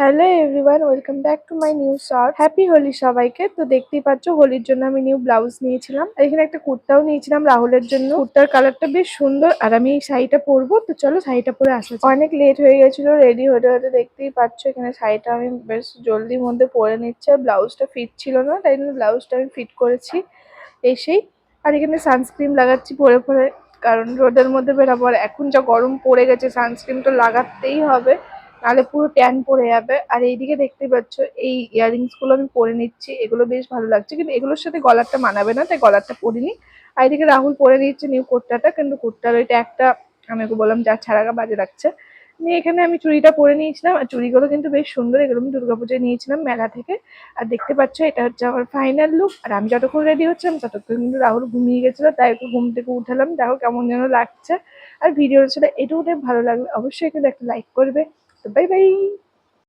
Hello everyone, welcome back to my new short. Happy Holi সবাইকে। তো দেখতেই পাচ্ছ, হোলির জন্য আমি নিউ ব্লাউজ নিয়েছিলাম, আর এখানে একটা কুর্তাও নিয়েছিলাম রাহুলের জন্য। কুর্তার কালারটা বেশ সুন্দর, আর আমি এই শাড়িটা পরবো। তো চলো শাড়িটা পরে আসা যাক। অনেক লেট হয়ে গেছিল রেডি হতে হতে, দেখতেই পাচ্ছ এখানে শাড়িটা আমি বেশ জলদির মধ্যে পরে নিচ্ছি। আর ব্লাউজটা ফিট ছিল না, তাই জন্য ব্লাউজটা আমি ফিট করেছি এসেই। আর এখানে সানস্ক্রিন লাগাচ্ছি পরে পরে, কারণ রোদের মধ্যে বেরাবো। আর এখন যা গরম পড়ে গেছে, সানস্ক্রিন তো লাগাতেই হবে, নাহলে পুরো ট্যান পড়ে যাবে। আর এইদিকে দেখতে পাচ্ছ এই ইয়াররিংস গুলো আমি পরে নিচ্ছি, এগুলো বেশ ভালো লাগছে, কিন্তু এগুলোর সাথে গলারটা মানাবে না, তাই গলারটা পরিনি। আর এদিকে রাহুল পরে নিচ্ছে নিউ কুর্তাটা, কিন্তু কুর্তার ওইটা একটা আমি ওকে বললাম যা ছাড়াগা বাজে লাগছে। নিয়ে এখানে আমি চুড়িটা পরে নিয়েছিলাম, আর চুড়িগুলো কিন্তু বেশ সুন্দর, এগুলো আমি দুর্গাপুজোয় নিয়েছিলাম মেলা থেকে। আর দেখতে পাচ্ছ এটা হচ্ছে আমার ফাইনাল লুক। আর আমি যতক্ষণ রেডি হচ্ছিলাম ততক্ষণ কিন্তু রাহুল ঘুমিয়ে গেছিল, তাই একটু ঘুম থেকে উঠালাম। দেখো কেমন যেন লাগছে। আর ভিডিওটা ছিল এটুকুটাই ভালো লাগবে, অবশ্যই কিন্তু একটা লাইক করবে। তো বাই বাই।